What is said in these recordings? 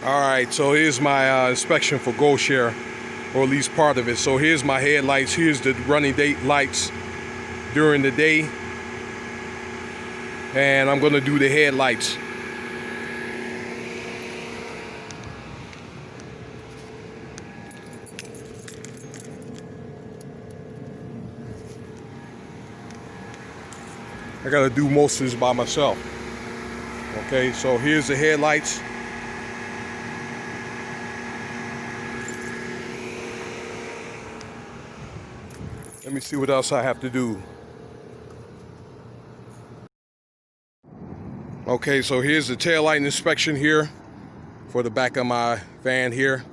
All right, so here's my inspection for GoShare, or at least part of it. So here's my headlights. Here's the running date lights during the day. And I'm gonna do the headlights. I gotta do most of this by myself. Okay, so here's the headlights. Let me see what else I have to do. Okay, so here's the taillight inspection here for the back of my van here.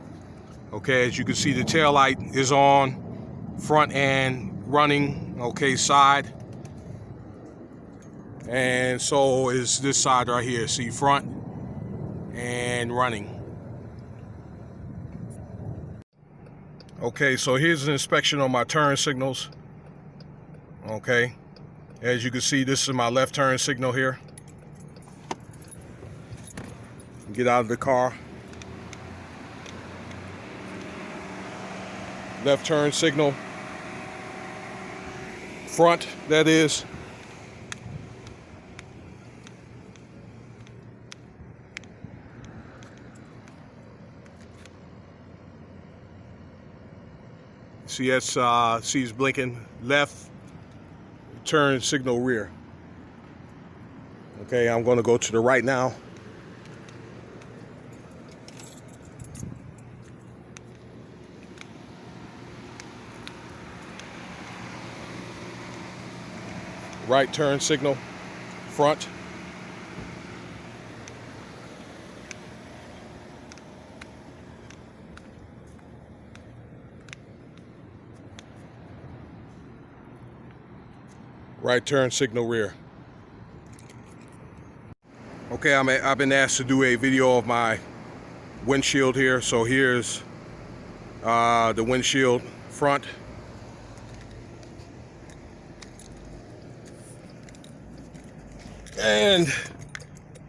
Okay, as you can see, the taillight is on, front and running, okay, side. And so is this side right here, see, front and running. Okay, so here's an inspection on my turn signals. Okay, as you can see, this is my left turn signal here. Get out of the car. Left turn signal. Front, that is. See, that's see it's blinking. Left turn signal rear. Okay, I'm gonna go to the right now. Right turn signal, front. Right turn signal rear. Okay, I've been asked to do a video of my windshield here. So here's the windshield front. And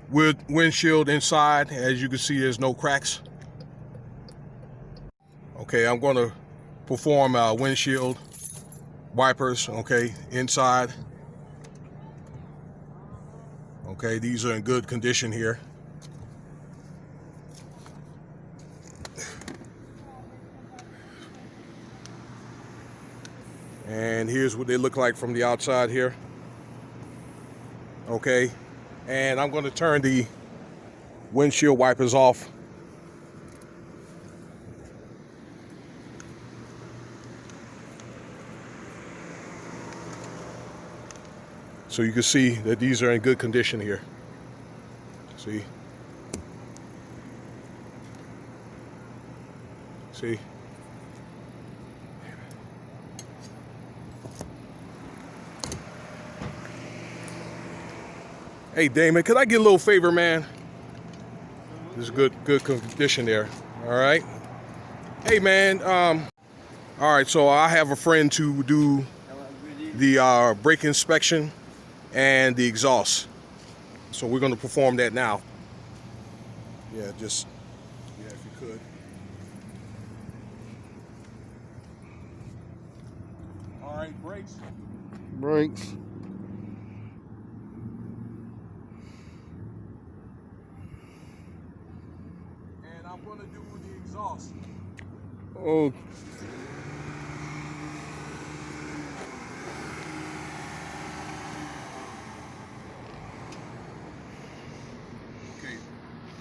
with windshield inside, as you can see, there's no cracks. Okay, I'm going to perform windshield wipers, okay, inside. Okay, these are in good condition here. And here's what they look like from the outside here. Okay, and I'm going to turn the windshield wipers off. So you can see that these are in good condition here. See? See? Hey Damon, could I get a little favor, man? This is good condition there. All right. Hey man, all right, so I have a friend to do the brake inspection and the exhaust. So we're gonna perform that now. Yeah, if you could. All right, brakes. Brakes. And I'm gonna do the exhaust. Oh.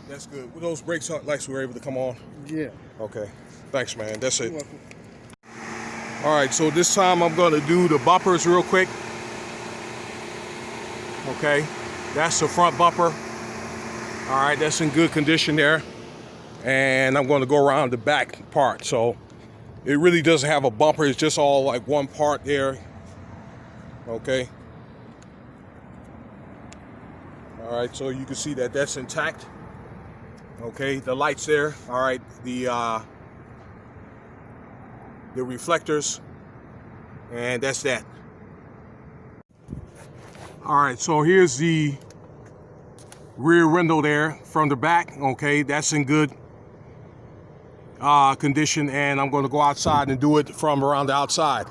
That's good. Were those brakes lights were able to come on? Yeah. Okay. Thanks, man. That's it. You're welcome. All right, so this time I'm going to do the bumpers real quick. Okay. That's the front bumper. All right, that's in good condition there. And I'm going to go around the back part. So it really doesn't have a bumper. It's just all like one part there. Okay. All right, so you can see that that's intact. Okay, the lights there. All right, the reflectors, and that's that. All right, so here's the rear window there from the back. Okay, that's in good condition, and I'm going to go outside and do it from around the outside.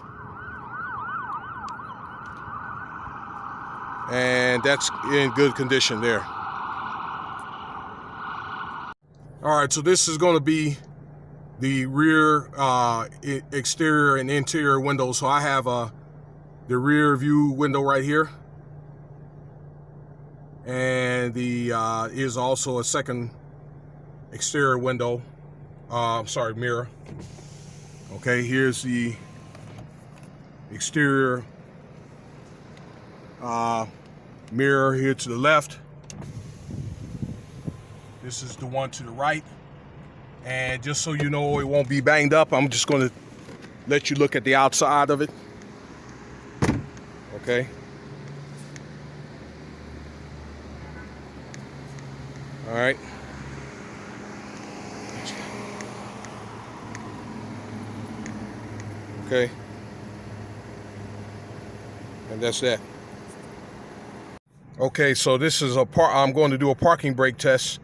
And that's in good condition there. All right, so this is going to be the rear exterior and interior windows. So I have the rear view window right here, and the is also a second exterior window. Mirror. Okay, here's the exterior mirror here to the left. This is the one to the right. And just so you know it won't be banged up, I'm just going to let you look at the outside of it. Okay. All right. Okay. And that's that. Okay, so this is I'm going to do a parking brake test.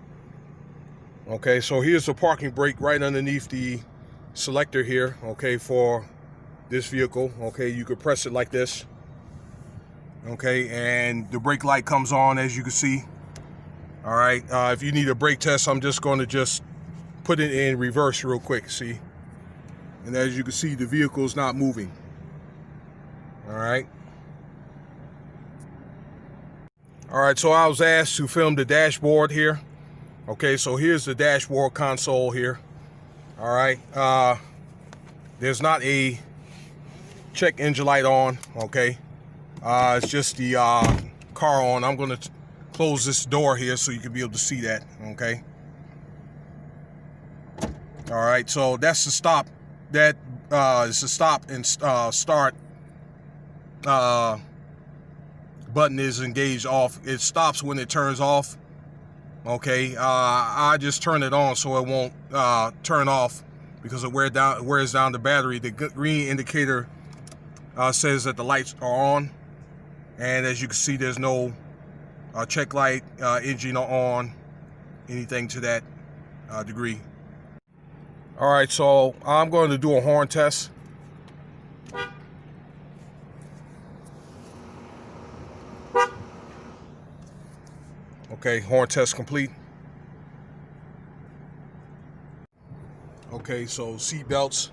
Okay, so here's the parking brake right underneath the selector here, okay, for this vehicle. Okay, you could press it like this. Okay, and the brake light comes on, as you can see. All right, if you need a brake test, I'm just going to put it in reverse real quick, see? And as you can see, the vehicle is not moving. All right. All right, so I was asked to film the dashboard here. Okay, so here's the dashboard console here. All right, there's not a check engine light on, okay? It's just the car on. I'm gonna close this door here so you can be able to see that, okay? All right, so that's the stop. That is the stop and start button is engaged off. It stops when it turns off. Okay, I just turn it on so it won't turn off because it wears down the battery. The green indicator says that the lights are on, and as you can see, there's no check light, engine on, anything to that degree. All right, so I'm going to do a horn test. Okay, horn test complete. Okay, so seat belts.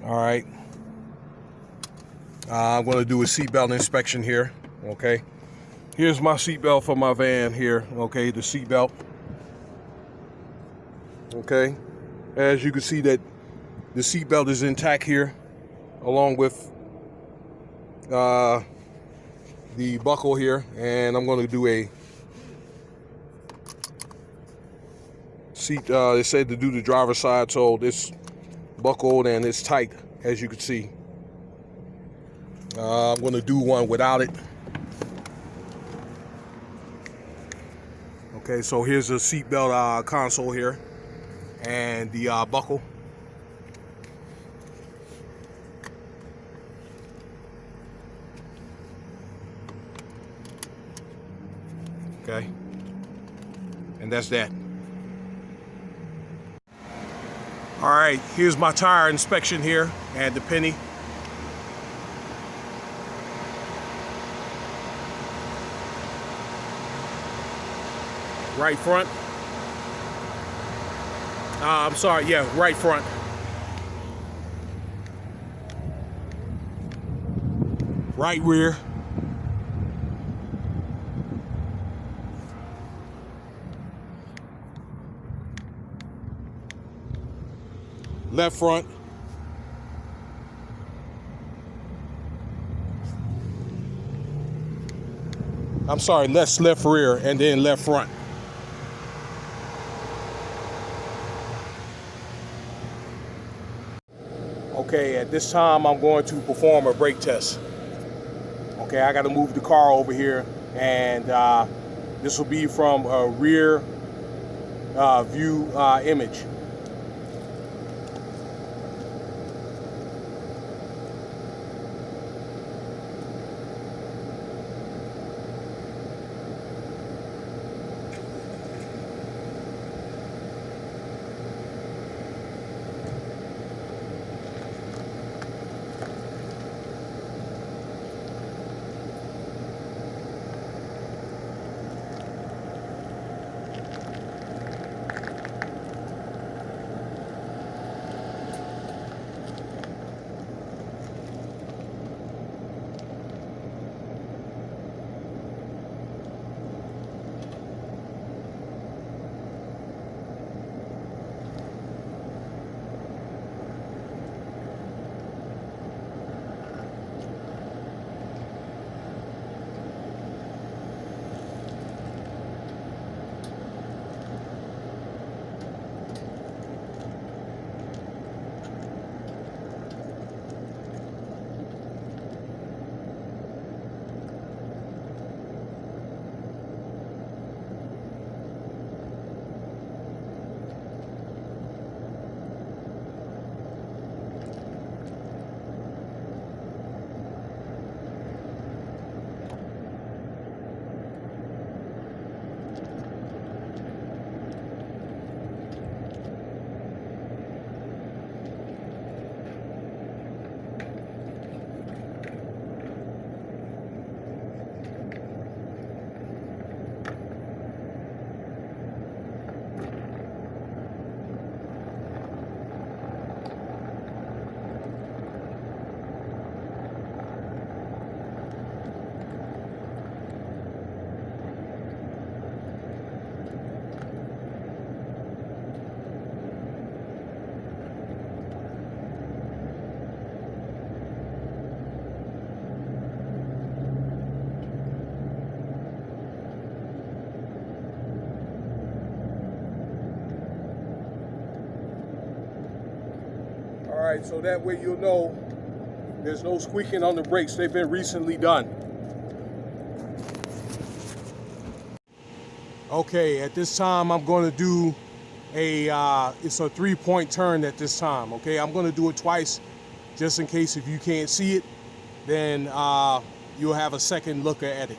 All right. I'm going to do a seatbelt inspection here. Okay. Here's my seatbelt for my van here. Okay, the seatbelt. Okay. As you can see that the seatbelt is intact here, along with the buckle here, and I'm going to do a seat. They said to do the driver's side, so it's buckled and it's tight, as you can see. I'm going to do one without it. Okay, so here's the seatbelt console here and the buckle. Okay, and that's that. All right, here's my tire inspection here at the Penny. Right front. I'm sorry, yeah, right front. Right rear. Left front. I'm sorry, left rear and then left front. Okay, at this time I'm going to perform a brake test. Okay, I got to move the car over here, and this will be from a rear view image. right, so that way you'll know there's no squeaking on the brakes. They've been recently done. Okay, at this time I'm going to do it's a 3-point turn at this time. Okay, I'm going to do it twice just in case if you can't see it, then you'll have a second look at it.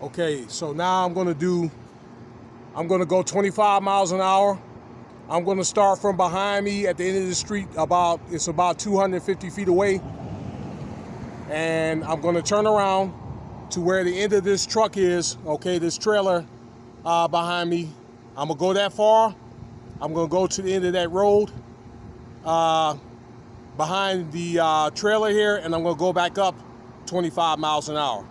Okay, so now I'm gonna go 25 miles an hour. I'm gonna start from behind me at the end of the street, it's about 250 feet away. And I'm gonna turn around to where the end of this truck is, okay, this trailer behind me. I'm gonna go that far. I'm gonna go to the end of that road behind the trailer here, and I'm gonna go back up 25 miles an hour.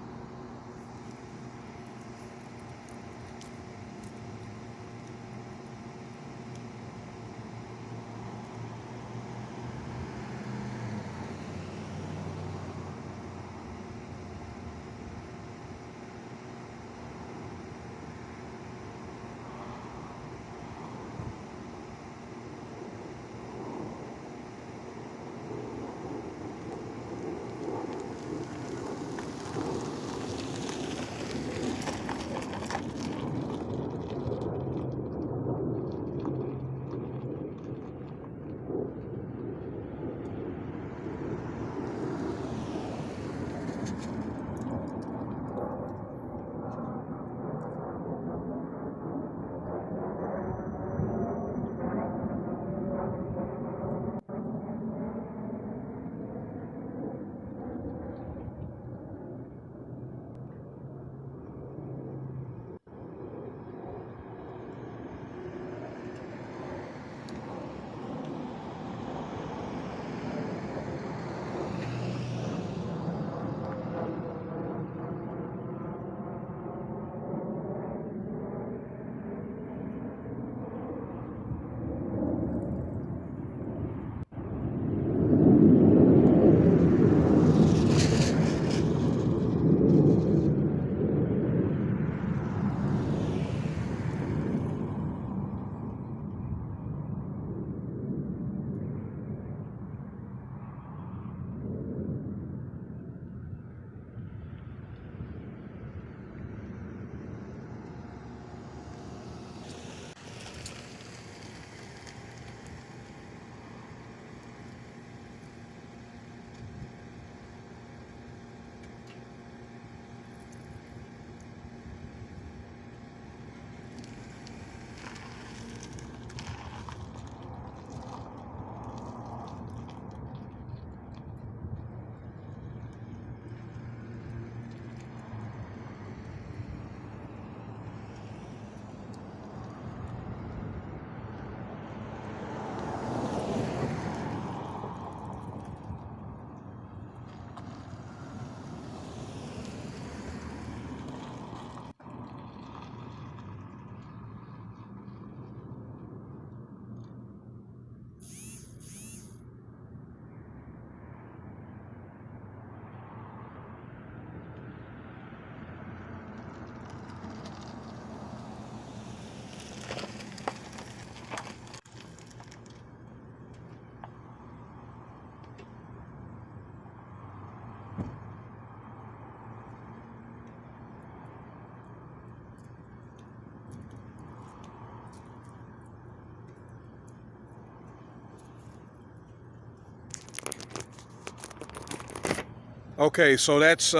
Okay, so that's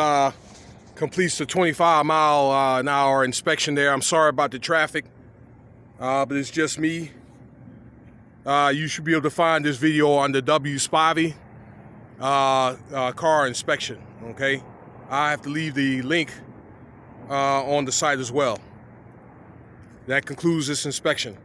completes the 25-mile-an-hour inspection there. I'm sorry about the traffic, but it's just me. You should be able to find this video on the W-Spivey car inspection, okay? I have to leave the link on the site as well. That concludes this inspection.